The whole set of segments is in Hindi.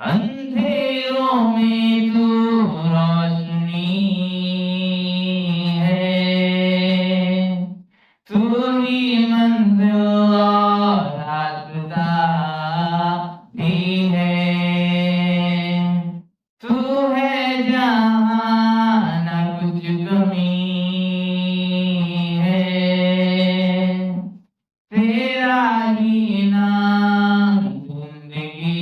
अंधेरों में तू रोशनी है, तू ही मंजिल और रास्ता भी है। तू है जहाँ ना कुछ कमी है, तेरा ही नाम जिंदगी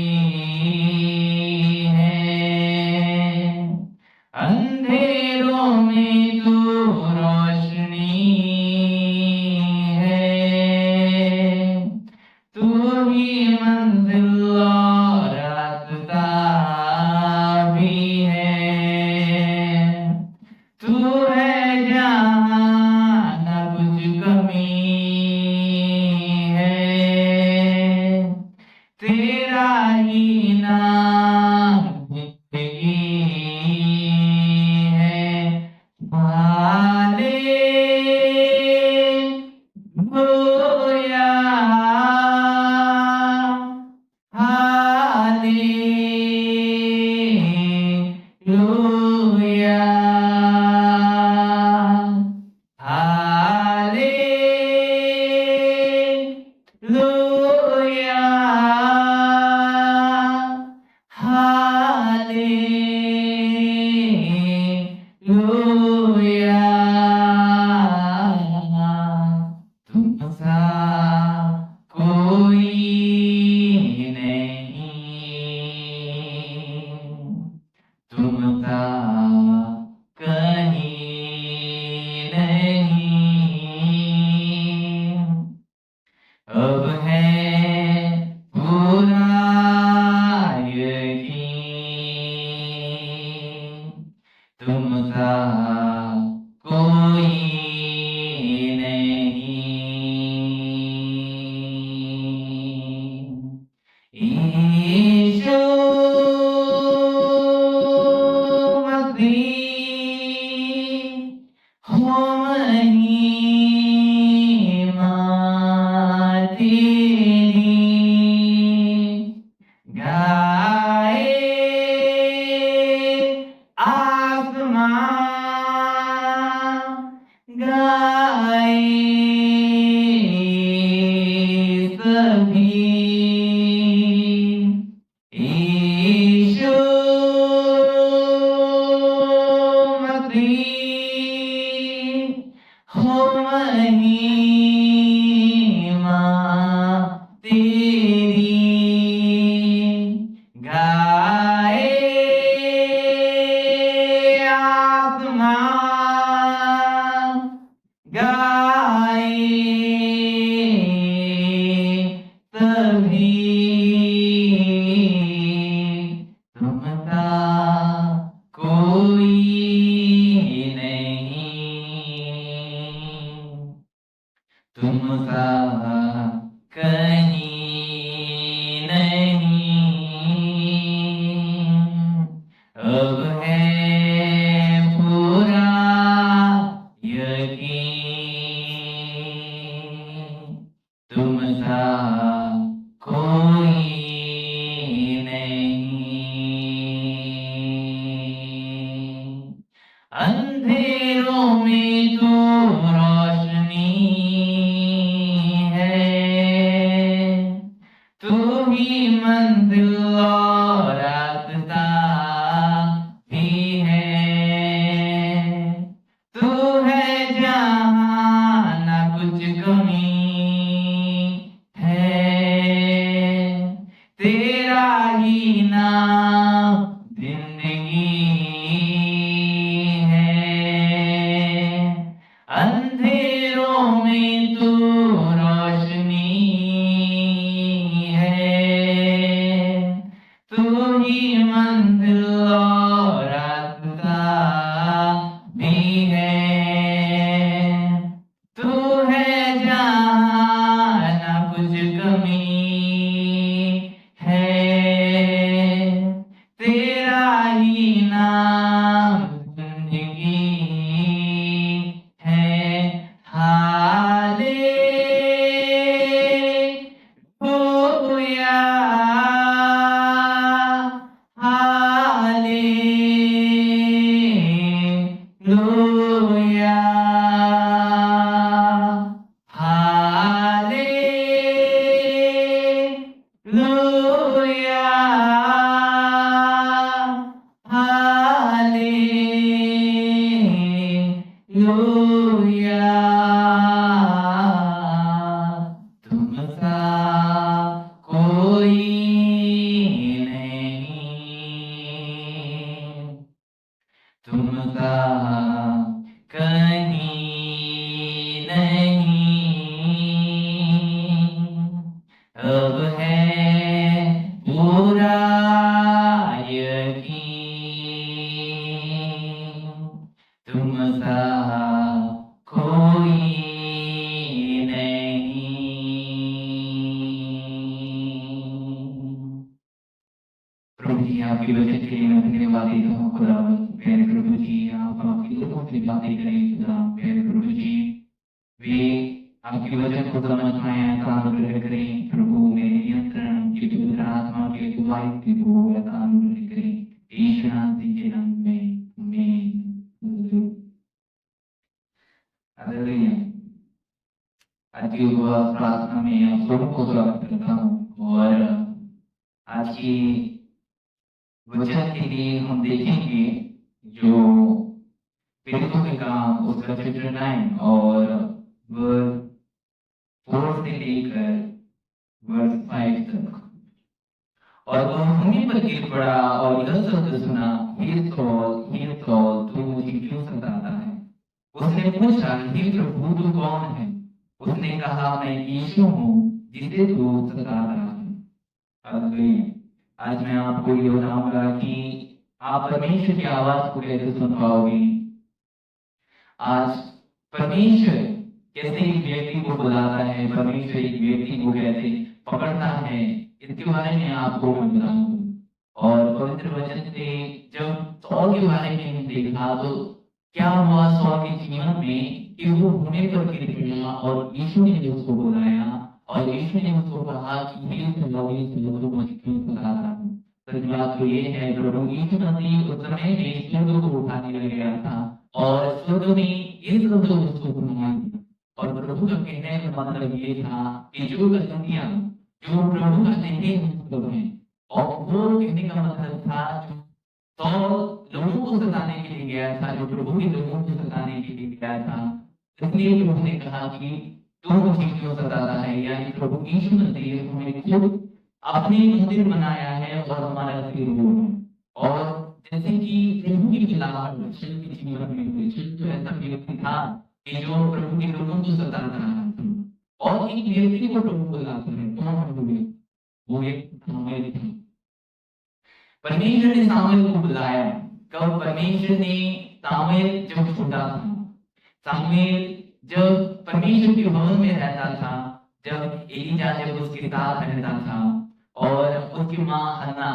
है। अंधेरों में तू रोशनी है, तू ही मंजिल और रास्ता भी है। तू है जहाँ ना कुछ कमी है, तेरा ही नाम जिंदगी है। Hallelujah, hallelujah, hallelujah, hallelujah. तुमसा कोई नहीं, तुमसा कहीं नहीं। अब है पूरा यकीन, तुमसा कोई नहीं। यीशु मसीह हो महिमा तेरी, गाए आसमान, गाए सभी। यीशु मसीह हो महिमा तेरी, गाए आसमान, गाए सभी। तुमसा कोई नहीं, तुमसा कहीं नहीं। अब है पूरा यकीन, तुमसा कोई नहीं। अंधेरों में तू रोशनी है, तू ही मंजिल और रास्ता भी है। तू है जहाँ ना कुछ कमी है, तेरा ही नाम जिंदगी है। अंधेरों में तू रोशनी है, तू ही मंजिल और रास्ता भी है। तू है जहाँ ना कुछ कमी है, तेरा ही नाम जिंदगी है। हालेलुया, यकीन, तुम सा कोई प्रभु जी आपके वचन के लिए मैं धन्यवाद देता हूँ खुदा। प्यारे प्रभु जी आप आपके लोगों से बातें करें खुदा। प्यारे प्रभु जी वे आपके वचन को समझ पाए अनुग्रह करें प्रभु। मेरे नियंत्रण की पवित्र आत्मा के अगुवाई को अनुग्रह करें यीशु मसीह के नाम में आमीन। हालेलुया। आज की उपवास प्रार्थना में आप सबों को स्वागत करता हूँ और आज की वचन के लिए हम देखेंगे जो पीड़ितों के काम उसका चैप्टर 9 और वर्स 4 से लेकर वर्स 5 तक। और वह भूमि पर गिर पड़ा और यह शब्द सुना, हे सौल तू मुझे क्यों सताता है? उसने पूछा, हे प्रभु तू कौन है? उसने कहा, मैं यीशु हूँ जिसे तू सता रहा है। हालेलुया। आज मैं आपको ये बताऊंगा कि आप परमेश्वर की आवाज को कैसे सुन पाओगे। आज परमेश्वर कैसे एक व्यक्ति को बुलाता है, परमेश्वर एक व्यक्ति को कैसे पकड़ता है, इसके बारे में आपको मैं बताऊंगा। और पवित्र वचन से जब सौल के बारे में हम देखा तो क्या हुआ सौल के जीवन में कि वो भूमि पर गिर पड़ा और यीशु ने उसको बुलाया और यीशु ने उसको कहा कि हे सौल तू मुझे क्यों सताता है? सच बात तो ये है प्रभु यीशु मसीह उस समय में स्वर्ग को उठाने लग गया था और स्वर्ग में ये शब्द उसको सुनाया और प्रभु का कहने का मतलब ये था कि जो गलतियां जो प्रभु का नहीं मतलब है और वो कहने का मतलब था जो लोगों को सताने के लिए गया था, जो प्रभु के लोगों को सताने के लिए गया था, इसलिए प्रभु ने कहा कि तू मुझे क्यों सताता है। यानी प्रभु यीशु मसीह हमें खुद अपने मंदिर बनाया है और हमारा सिर वो है। और जैसे कि प्रभु की खिलाफ शल के जीवन में हुई, शल तो ऐसा व्यक्ति था कि जो प्रभु के लोगों को सताता था और एक व्यक्ति को प्रभु बुलाता है। कौन है वो एक सामुएल था। परमेश्वर ने सामुएल को बुलाया। कब? परमेश्वर ने सामुएल जब छोटा था, सामुएल जब परमेश्वर के भवन में रहता था, जब एलिजा जब उसके साथ रहता था और उसकी माँ हन्ना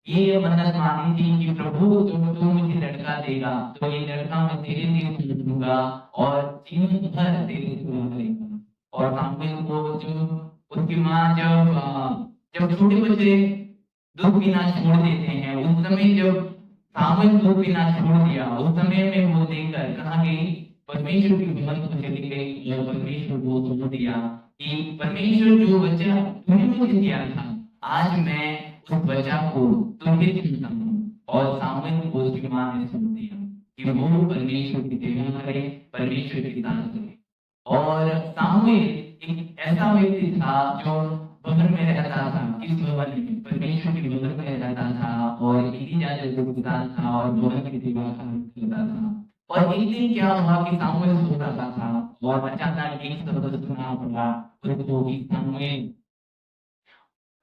ये मन्नत मानी थी कि प्रभु तुम मुझे लड़का देगा तो ये लड़का मैं तेरे लिए दूंगा और जीवन भर तेरे सेवा करेगा। और सामुएल को जो उसकी माँ जब छोटे बच्चे दूध पीना छोड़ देते हैं, उस समय जब सामुएल दूध पीना छोड़ दिया, उस समय में वो देखकर कहाँ गई? परमेश्वर के भवन को चली गई और परमेश्वर को सुन दिया कि परमेश्वर जो बच्चा तूने मुझे दिया था, आज मैं उस बच्चा को तुम्हें चुनता हूँ। और सामुएल को उसकी माँ ने सुन दिया कि वो परमेश्वर की सेवा करे, परमेश्वर की दान करे। और सामुएल एक ऐसा व्यक्ति था जो भवन में रहता था। किस भवन में? परमेश्वर के भवन में रहता था और एलिजा जो गुदान था और भवन की सेवा करता था। और एक दिन क्या हुआ कि सामुएल सो रहा था और अचानक एक शब्द सुना पड़ा उसको कि सामुएल।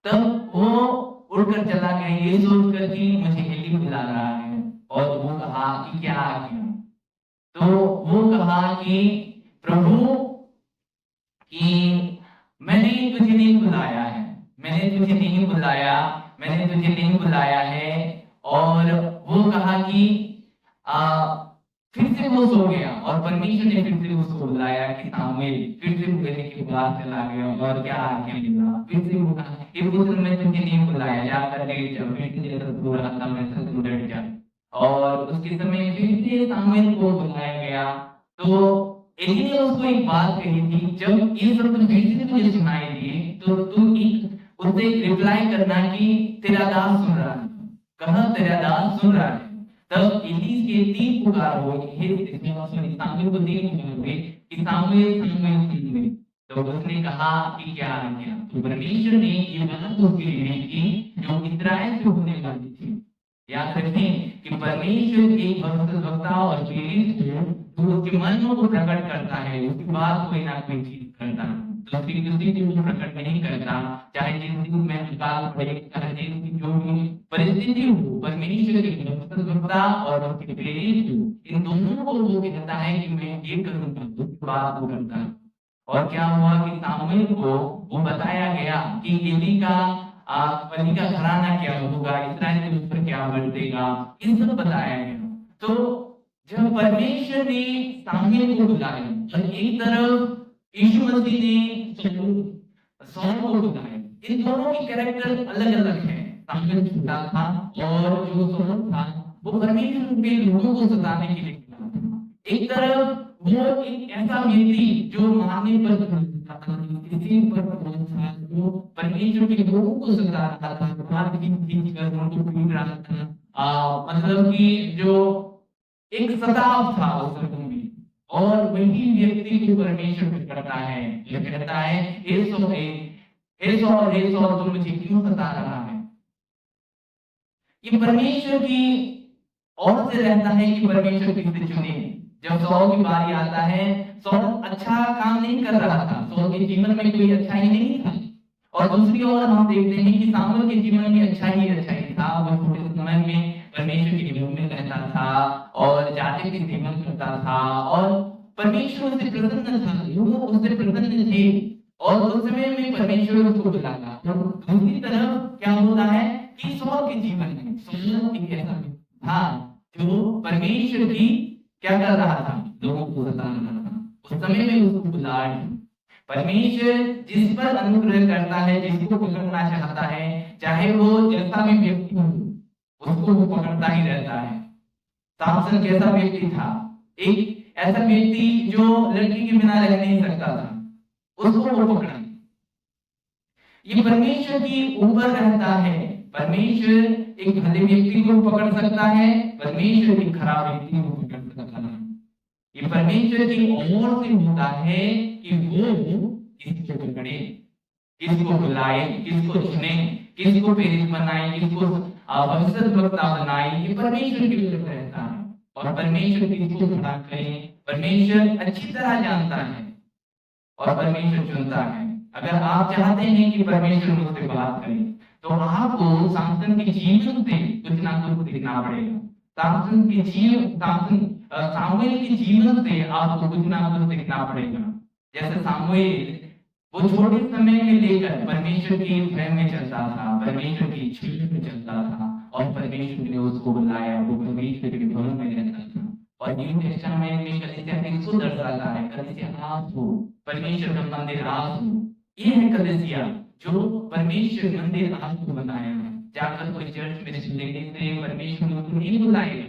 तब वो उड़कर चला गया ये सोचकर कि मुझे एली बुला रहा है। और वो कहा कि क्या आ गया? तो वो कहा कि प्रभु कि मैंने तुझे नहीं बुलाया है, मैंने तुझे नहीं बुलाया है। और वो कहा कि फिर से वो सो गया और परमेश्वर ने फिर से उसको बुलाया कि सामुएल। फिर से बुलाने के बाद चला गया और क्या आज्ञा मिला? फिर से वो कहा कि पुत्र मैं तुझे नहीं बुलाया, जाकर लेट जा, फिर से जैसा तू रहा था वैसा तू लेट जा। और उसके समय फिर से सामुएल को बुलाया गया। तो एली ने उसको एक बात कही थी, जब ये शब्द फिर से तुझे सुनाई दिए तो तू एक उससे रिप्लाई करना कि तेरा दास सुन रहा है। कहा तेरा दास सुन रहा है। तब एली के 3 पुकार हुए, सामुएल को 3 पुकार हुए कि सामुएल सामुएल सामुएल। तो उसने कहा कि क्या है क्या? तो परमेश्वर ने ये बात उसके लिए की जो इस्राएल से होने वाली थी। याद रखें कि परमेश्वर एक भक्ता और पीड़ित को जो उसके मन को प्रकट करता है, उसकी बात कोई ना कोई चीज करता है, दूसरी चीज को प्रकट नहीं करता। चाहे जिस चीज में अकाल पड़े, चाहे जिस जो भी परिस्थिति हो, परमेश्वर की वचनबद्धता और उसके प्रेरित हो, इन दोनों को वो कहता है कि मैं ये करूंगा, उसके बाद वो करता है। और क्या हुआ कि सामुएल को वो बताया गया कि एली का घराना क्या होगा, इस्राएल के ऊपर क्या बरतेगा, इन सब बताया गया। तो जब परमेश्वर ने सामुएल को बुलाया और एक तरफ यीशु मसीह ने सॉल को बुलाया, इन दोनों की कैरेक्टर अलग अलग है। सामुएल छोटा था और जो सॉल था वो परमेश्वर के लोगों को सताने के लिए निकला था। एक तरफ वो एक ऐसा व्यक्ति जो मारने पर किसी पर था, जो परमेश्वर के लोगों को सता रहा था, मार खींच कर उनको पीट रहा था। मतलब कि जो एक सताव था उस समय में, और वही व्यक्ति को परमेश्वर पकड़ता है, जो कहता है हे सौल तुम मुझे क्यों सता रहा है। ये परमेश्वर की ओर से रहता है कि परमेश्वर किसे चुने। जब सौल की बारी आता है, सौल अच्छा काम नहीं कर रहा था, सौल के जीवन में कोई अच्छाई नहीं था। और दूसरी ओर हम देखते हैं कि सामुएल के जीवन में अच्छाई था। वो छोटे समय में परमेश्वर के जीवन में रहता था और जाति के जीवन करता था और परमेश्वर से प्रसन्न था, लोग उससे प्रसन्न थे और उस समय में परमेश्वर उसको बुलाया। और दूसरी तरफ क्या होता है कि सौल के जीवन में सौल एक ऐसा था जो परमेश्वर की क्या कर रहा था, लोगों को सता रहा था। उस समय में उसको बुलाया। परमेश्वर जिस पर अनुग्रह करता है, जिसको पकड़ना चाहता है, चाहे वो जैसा भी व्यक्ति हो, उसको वो पकड़ता ही रहता है। सामसन कैसा व्यक्ति था, एक ऐसा व्यक्ति जो लड़की के बिना रह नहीं सकता था, उसको वो पकड़ा। ये परमेश्वर की ऊपर रहता है। परमेश्वर एक भले व्यक्ति को पकड़ सकता है, परमेश्वर एक खराब व्यक्ति को पकड़ सकता है। ये परमेश्वर की ओर से होता है कि वो किसको पकड़े, किसको बुलाए, किसको चुने, किसको प्रेरित बनाए, किसको भविष्यद्वक्ता बनाए। ये परमेश्वर की ओर से रहता है और परमेश्वर किसको खड़ा करे, परमेश्वर अच्छी तरह जानता है और परमेश्वर चुनता है। अगर आप चाहते हैं कि परमेश्वर मुझसे बात करे, तो आपको सामसन के जीवन से कुछ ना कुछ सीखना पड़ेगा। सामुएल के जीवन से आपको कुछ ना कुछ सीखना पड़ेगा। जैसे सामुएल वो छोटे समय में लेकर परमेश्वर की भय में चलता था, परमेश्वर की इच्छा में चलता था और परमेश्वर ने उसको बुलाया, वो परमेश्वर के भवन में रहता था। और न्यू टेस्टामेंट में कलीसिया किसको दर्शाता है, कलीसिया आप हो, परमेश्वर का मंदिर आप हो। ये है कलीसिया जो परमेश्वर मंदिर आपको बनाया है। जाकर कोई चर्च में लेने से परमेश्वर को नहीं बुलाएगा।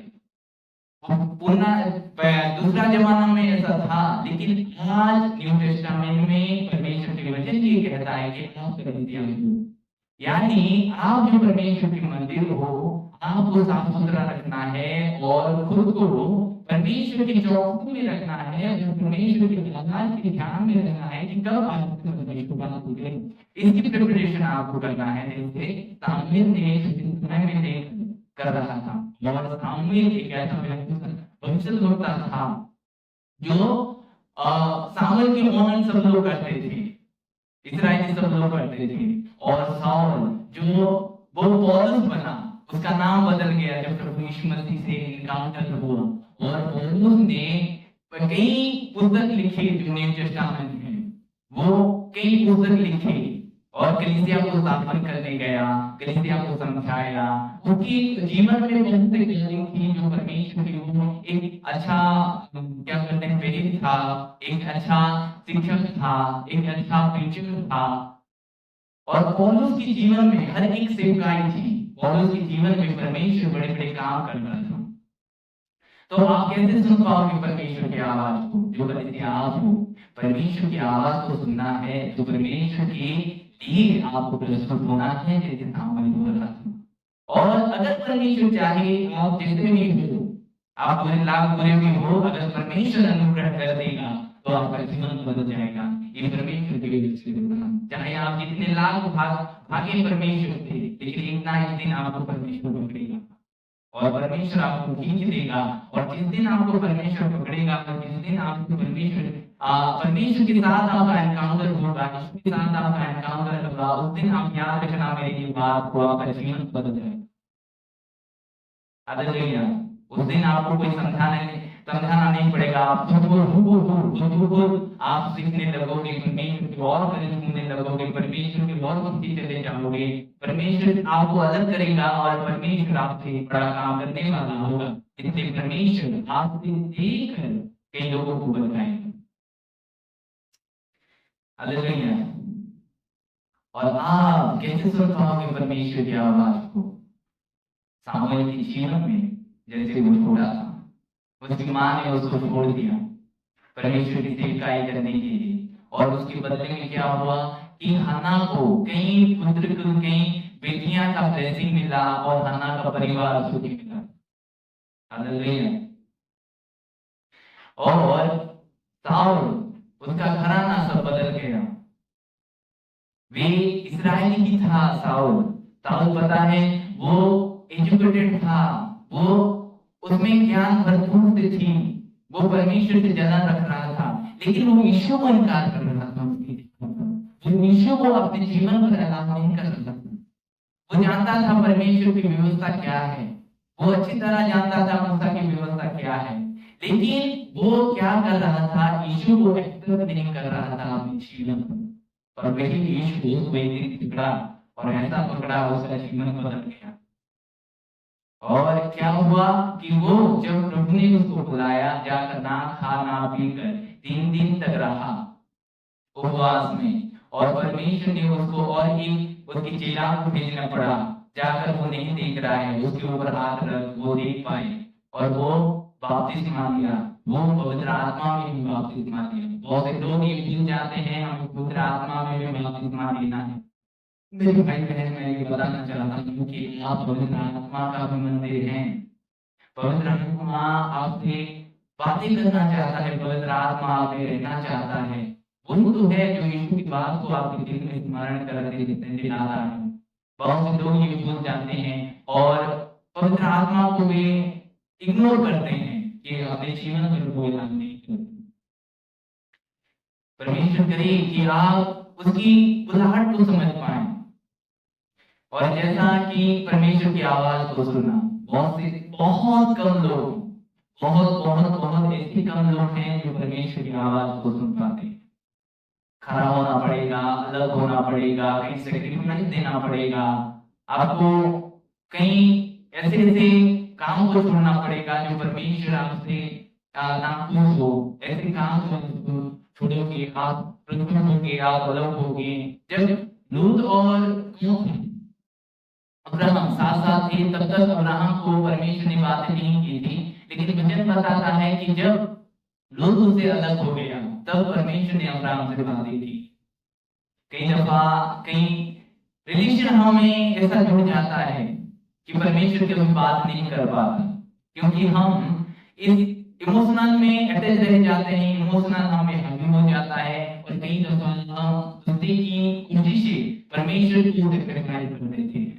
दूसरा जमाना में ऐसा था, लेकिन आज न्यू टेस्टामेंट में परमेश्वर के वचन ये कहता है कि आप कलीसिया हो, यानी आप जो परमेश्वर के मंदिर हो, आपको साफ सुथरा रखना है और खुद को परमेश्वर के चौकी में रखना है और परमेश्वर के आवाज के ध्यान में रहना है कि कब आप परमेश्वर बात करें। इसकी प्रिपरेशन आपको करना है। जैसे सामुएल ने समय में कर रहा था, और सामुएल एक ऐसा भविष्यद्वक्ता था जो सामुएल के ऑनर सब लोग करते थे, इस्राएली सब लोग करते थे। और साउल जो वो पौलुस बना, उसका नाम बदल गया जब प्रभु यीशु मसीह से इनकाउंटर हुआ। और पौलुस ने कई पुस्तक लिखे जो न्यू टेस्टामेंट है, वो कई पुस्तक लिखे और कलीसिया को स्थापन करने गया, कलीसिया को समझाया। उनकी जीवन में बहुत सी चीजें थी जो परमेश्वर के लिए एक अच्छा क्या कहते हैं प्रेरित था, एक अच्छा शिक्षक था, एक अच्छा प्रीचर था। और पौलुस के जीवन में हर एक सेवकाई थी। पौलुस के जीवन में परमेश्वर बड़े बड़े काम कर रहा था। तो आप कैसे सुन पाओगे परमेश्वर की आवाज को, जो कलीसिया आप हो। परमेश्वर की आवाज को सुनना है तो परमेश्वर की लिए आपको प्रस्तुत होना है, जैसे सामुएल हो रहा था। और अगर परमेश्वर चाहे आप जैसे भी हो, आप लाख बुरे भी हो, अगर परमेश्वर अनुग्रह कर देगा तो आपका जीवन बदल जाएगा। ये परमेश्वर की वजह से होगा। चाहे आप जितने लाख भागे परमेश्वर से, लेकिन एक ना एक दिन आपको परमेश्वर पकड़ेगा और परमेश्वर आपको खींच देगा। और जिस दिन आपको परमेश्वर पकड़ेगा, जिस दिन आपको परमेश्वर के साथ आपका एनकाउंटर होगा, उसके साथ आपका एनकाउंटर होगा, उस दिन आप याद रखना मेरी बात को, आपका जीवन बदल जाएगा। हालेलुया। उस दिन आपको कोई समझाना नहीं पड़ेगा। आप खुद आप सीखने लगोगे, परमेश्वर की और करीब होने लगोगे, परमेश्वर के बहुत कुछ चले जाओगे। परमेश्वर आपको अलग करेगा और परमेश्वर आपसे बड़ा काम करने वाला होगा। इसलिए परमेश्वर आपसे देख कर कई लोगों को बताएगा। हालेलुया। और आप कैसे सुन पाओगे परमेश्वर की आवाज को? सामुएल के जीवन में जैसे वो छोड़ा था, उसकी माँ ने उसको छोड़ दिया परमेश्वर की सेवकाई करने के लिए, और उसके बदले में क्या हुआ कि हन्ना को कई पुत्र को कई बेटियां का ब्लेसिंग मिला और हन्ना का परिवार सुखी मिला। हालेलुया। और साउल, उसका घराना सब बदल गया। वे इस्राएली ही था साउल। साउल पता है वो एजुकेटेड था, वो उसमें ज्ञान भरपूर से थी, वो परमेश्वर से जलन रख रहा था, लेकिन वो यीशु को इनकार कर रहा था। वो यीशु को अपने जीवन पर अलाउ नहीं कर रहा था। वो जानता था परमेश्वर की व्यवस्था क्या है, वो अच्छी तरह जानता था मूसा की व्यवस्था क्या है, लेकिन वो क्या कर रहा था, यीशु को एक्सेप्ट नहीं कर रहा था अपने जीवन पर। और वही यीशु उस वैदिक पकड़ा और ऐसा पकड़ा उसका जीवन बदल गया। और क्या हुआ कि वो जब प्रभु ने उसको बुलाया, जाकर ना खा ना पीकर 3 दिन तक रहा उपवास में, और परमेश्वर ने उसको और एक उसके चेला को भेजना पड़ा, जाकर वो नहीं देख रहा है, उसके ऊपर हाथ रख वो देख पाए, और वो बपतिस्मा लिया, वो पवित्र आत्मा में भी बपतिस्मा लिया। बहुत से लोग ये भूल जाते हैं हमें पवित्र आत्मा में भी बपतिस्मा लेना है। मेरे भाई बहन, मैं ये बताना चाहता हूँ कि आप पवित्र आत्मा का भी मंदिर हैं। पवित्र आत्मा आपसे बातें करना चाहता है, पवित्र आत्मा आप में रहना चाहता है। वही तो है जो यीशु की बात को आपके दिल में स्मरण करते दिलाता है। बहुत से लोग ये भूल जाते हैं और पवित्र आत्मा को वे इग्नोर करते हैं कि अपने जीवन में कोई काम नहीं करते। परमेश्वर करे कि आप उसकी बुलाहट को समझ पाए, और जैसा कि परमेश्वर की आवाज को सुना। बहुत कम लोग, बहुत बहुत बहुत ऐसे कम लोग हैं जो परमेश्वर की आवाज को सुन पाते। खड़ा होना पड़ेगा, अलग होना पड़ेगा, कहीं सेक्रीफाइस देना पड़ेगा, आपको कहीं ऐसे ऐसे काम को छोड़ना पड़ेगा जो परमेश्वर आपसे नाखुश हो। ऐसे काम छोड़ोगे आप, होगे आप, अलग होगे। जब लूत और अब्राहम साथ साथ थे, तब तक अब्राहम को परमेश्वर ने बातें नहीं की थी, लेकिन वचन बताता है कि जब लूत उससे अलग हो गया तब परमेश्वर ने अब्राहम से बातें की। कई दफा कई रिलेशन हमें ऐसा जुड़ जाता है कि परमेश्वर के हम बात नहीं कर पाते, क्योंकि हम इस इमोशनल में अटैच रह जाते हैं, इमोशनल हमें हावी हो जाता है, और कई दफा हम दूसरे की कोशिशें परमेश्वर की सेक्रीफाइस कर देते हैं,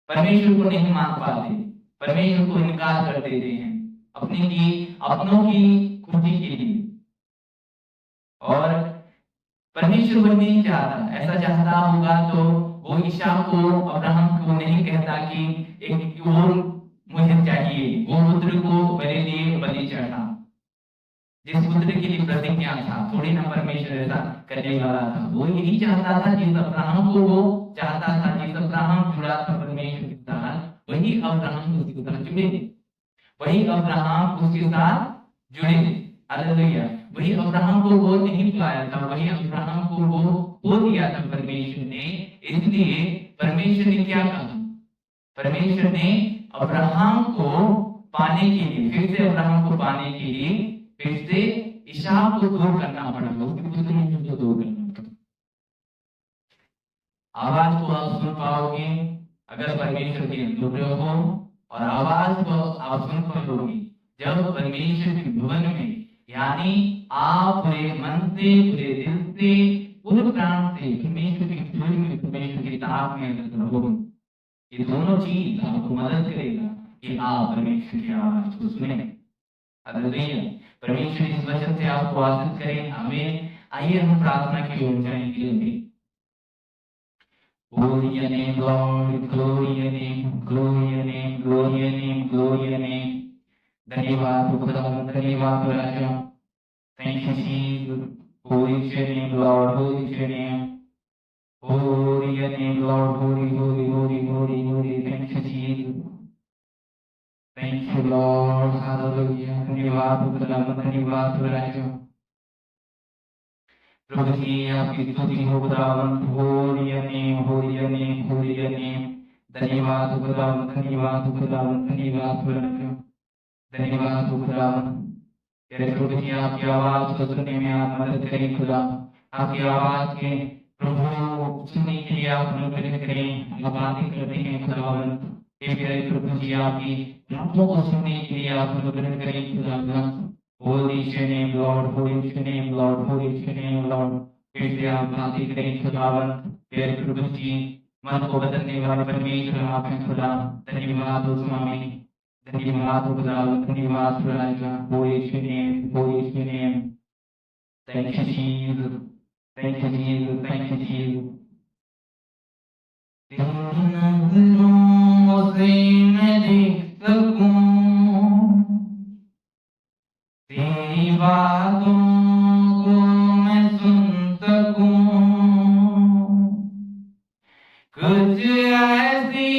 परमेश्वर को नहीं मान पाते, परमेश्वर को इनकार कर देते हैं अपने लिए, अपनों की खुशी के लिए। और परमेश्वर वो नहीं चाहता, ऐसा चाहता होगा तो वो ईसा को, अब्राहम को नहीं कहता कि एक और मुझे चाहिए, वो पुत्र को मेरे लिए बलि चढ़ा, जिस पुत्र के लिए प्रतिज्ञा था। थोड़ी ना परमेश्वर ऐसा करने वाला था, वो यही चाहता था जिस अब्राहम को वो चाहता था, जिस अब्राहम जुड़ा था परमेश्वर के साथ, वही अब्राहम उसके साथ जुड़े, वही अब्राहम उसके साथ जुड़े। हालेलुया। वही अब्राहम को वो नहीं पाया था, वही अब्राहम को वो खो दिया था परमेश्वर ने। इसलिए परमेश्वर ने क्या कहा, परमेश्वर ने अब्राहम को पाने के लिए, फिर से अब्राहम को पाने के लिए फिर से इसहाक को दूर करना पड़ा, उसके पुत्र को दूर करना पड़ा। आवाज को आप सुन पाओगे अगर परमेश्वर के अनुग्रह हो, और आवाज को आप सुन पाओगे जब परमेश्वर के भवन में, यानी आप पूरे मन से, पूरे दिल से, पूरे प्राण से परमेश्वर की भवन में, परमेश्वर की ताक में रहो। ये दोनों चीज आपको मदद करेगा कि आप परमेश्वर की आवाज को सुने। हालेलुया। परमेश्वर इस वचन से आपको आशीष करें। हमें आइए हम प्रार्थना की ओर जाएंगे। Holy your name, Lord, glory your name, glory your name, glory your name, glory your name. धन्यवाद खुदावन, धन्यवाद राजा. Thank you, Jesus. Holy is your name, Lord, holy is your name. Holy your name, Lord, holy, holy, holy, holy, holy. Thank you, Jesus. Thank you, Lord, hallelujah. धन्यवाद खुदावन, धन्यवाद राजा. प्रभु जी आपकी स्तुति हो खुदावन. Holy your name, holy your name, holy your name. धन्यवाद खुदावन, धन्यवाद खुदावन, धन्यवाद राजा. धन्यवाद खुदावन. तेरे प्रभु जी आपकी आवाज को सुनने में आप मदद करें खुदा. आपकी आवाज के प्रभु सुनने के लिए आप अनुग्रह करें. आप बातें करते हैं खुदावन. हे प्यारे प्रभु जी आपकी बातों को सुनने के लिए आप अनुग्रह करें खुदावन. Holy is your name, Lord, holy is your name, Lord, holy is your name, Lord. फिर से आप बातें करें खुदावन. प्यारे प्रभु जी मन को बदलने वाले परमेश्वर आप हैं खुदा. धन्यवाद हो स्वामी, धन्यवाद हो खुदावन, धन्यवाद हो राजा. Holy is your name, holy is your name. Thank you, Jesus. Thank you, Jesus. Thank you, Jesus. तेरी नजरों से मैं देख सकूं, तेरी बातों को मैं सुन सकूं. कुछ ऐसी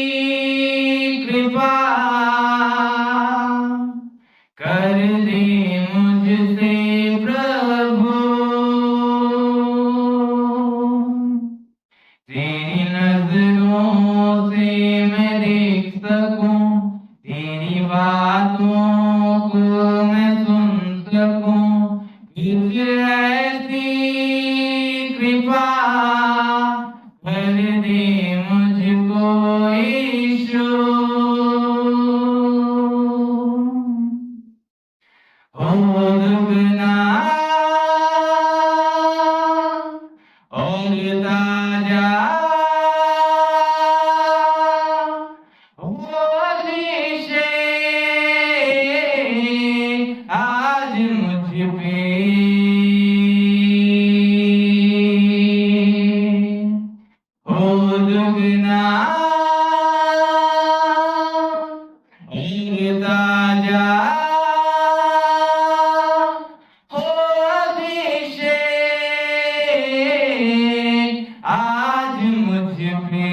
कृपा कर दे मुझसे प्रभु. तेरी नजरों से मैं देख सकूं, तेरी बातों को मैं सुन सकूं. कुछ ऐसी कृपा कर दे मुझको यीशु. हो दुगना और ताजा हो अभिषेक आज मुझ पे. हो दुगना और ताजा हो अभिषेक आज मुझ पे.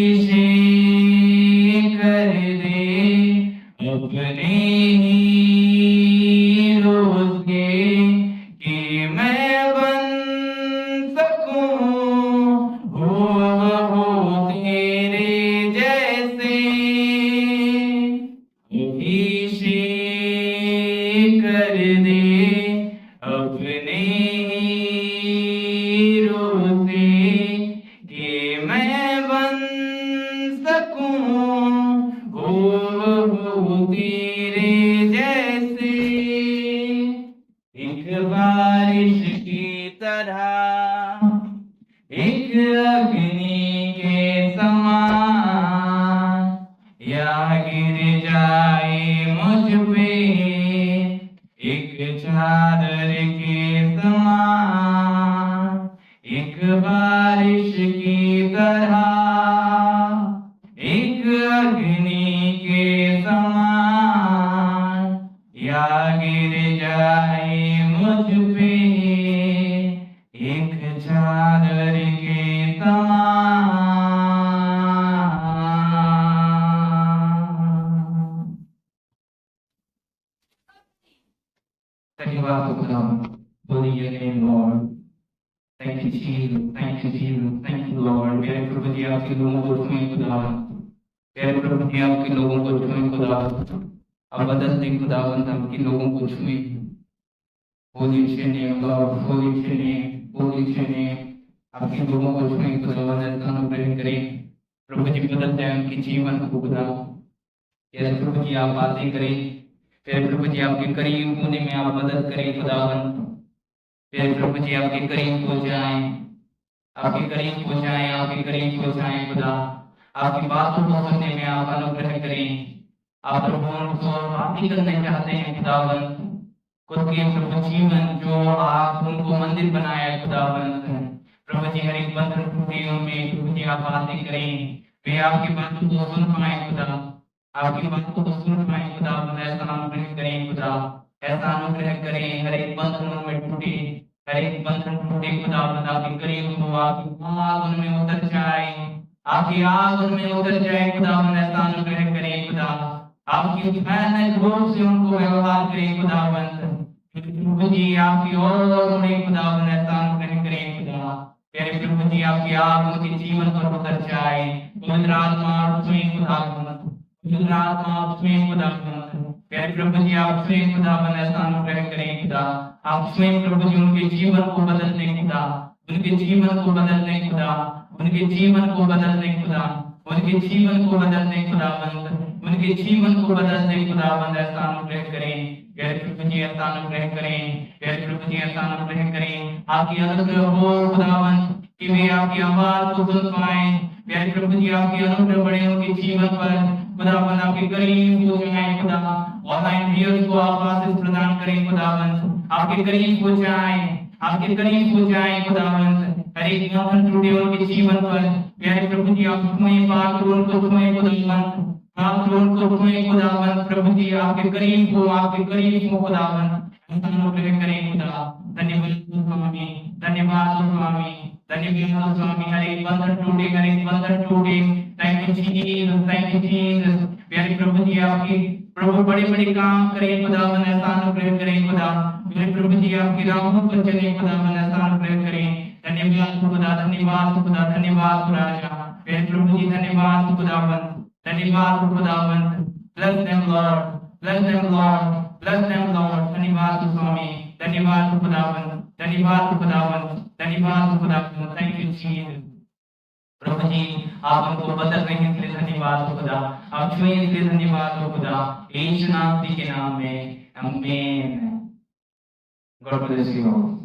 अभिषेक कर दे अपने ही रोज के, कि मैं बन सकूं हो तेरे जैसे. अभिषेक कर दे अपने ही रोज से, कि मैं बन सकूं हो तेरे जैसे. एक बारिश की तरह, एक अग्नि के समान, या गिर जाए मुझ पे एक चादर के समान. एक बारिश की तरह, एक अग्नि के समान, या गिर जाए मुझ पे एक चादर के समान. धन्यवाद हो खुदावन. Holy your name, Lord. Thank you, Jesus. Thank you, Jesus. Thank you, Lord. प्यारे प्रभु जी आपके लोगों को छुएं खुदावन. प्यारे प्रभु जी आपके लोगों को छुएं खुदावन. अब बदल दें खुदावन, आपके लोगों को छुएं. Holy is your name, Lord. Holy is your name. Holy is your name. आपके लोगों को छुएं खुदावन, अनुग्रह करें. प्रभु जी बदल जाए उनके जीवन को खुदा. प्यारे प्रभु जी आप बातें करें. प्यारे प्रभु जी आपके करीब होने में आप मदद करें खुदावन. प्यारे प्रभु जी आपके करीब हो जाएं, आपके करीब हो जाएं, आपके करीब हो जाएं खुदा. आपकी बातों को सुनने में आप अनुग्रह करें. आप प्रभु को बातें करने चाहते हैं खुदावन. खुद के प्रभु जीवन जो आप उनको मंदिर बनाया है खुदावंत। प्रभु जी हर एक बंधन टूटे में प्रभु जी आप बातें करें, वे आपकी बातों को सुन पाए खुदा, आपकी बातों को सुन पाए खुदावंत। ऐसा अनुग्रह करें खुदा, ऐसा अनुग्रह करें हर एक बंधन में टूटे, हर एक बंधन टूटे खुदावंत। आपके करीब हो, आपकी आग उनमें उतर जाए, आपकी आग उनमें उतर जाए खुदावंत। ऐसा अनुग्रह करें खुदा, आपकी भयानक रूप से उनको व्यवहार करें खुदावंत। प्रभु जी आपकी ओर उन्हें खुदावंत ऐसा अनुग्रह करें खुदा। प्यारे प्रभु जी आपकी आग उनके जीवन पर उतर जाए। पवित्र आत्मा स्वयं खुदावंत, पवित्र आत्मा स्वयं खुदावंत। प्यारे प्रभु जी आप स्वयं खुदावंत ऐसा अनुग्रह करें खुदा। आप स्वयं प्रभु जी उनके जीवन को बदलने खुदा, उनके जीवन को बदलने खुदा, उनके जीवन को बदलने खुदा, उनके जीवन को बदलने खुदावंत, उनके जीवन को बदलने खुदावंत। ऐसा अनुग्रह करें प्यारे प्रभु जी, ऐसा अनुग्रह करें प्यारे प्रभु जी, ऐसा अनुग्रह करें। आपकी अनुग्रह हो खुदावंत कि वे आपकी आवाज को सुन पाए। प्यारे प्रभु जी आपकी अनुग्रह बढ़े उनके जीवन पर खुदावंत, आपके करीब हो जाए खुदा। ऑनलाइन व्यूअर्स को आप आशीष प्रदान करें खुदावंत, आपके करीब हो जाए, आपके करीब हो जाए खुदावंत। हर एक बंधन टूटे उनके जीवन पर प्यारे प्रभु जी आप छुएं, पाक उनको छुएं खुदावंत, आप उनको छुएं खुदावंत। प्रभु जी आपके करीब हो, आपके करीब हो खुदावंत। अनुग्रह करें खुदा। धन्यवाद स्वामी, धन्यवाद स्वामी, धन्यवाद स्वामी। हर एक बंधन टूटे, हर एक बंधन टूटे। Thank you Jesus, thank you Jesus. प्यारे प्रभु जी आपकी प्रभु बड़े बड़े काम करें खुदावंत, ऐसा अनुग्रह करें खुदा। मेरे प्रभु जी आपकी राहों पर चले खुदावंत, ऐसा अनुग्रह करें। धन्यवाद खुदा, धन्यवाद खुदा, धन्यवाद राजा। मेरे प्रभु जी धन्यवाद खुदावंत, धन्यवाद खुदावंत। Bless them Lord, bless them Lord, bless them Lord। धन्यवाद स्वामी, धन्यवाद खुदावंत, धन्यवाद खुदावंत, धन्यवाद खुदावंत। Thank you Jesus. प्रभु जी आप हमको बदल रहे हैं इसलिए धन्यवाद खुदा, आप छुए इसलिए धन्यवाद खुदा। यीशु नाम के नाम में आमीन। God bless you.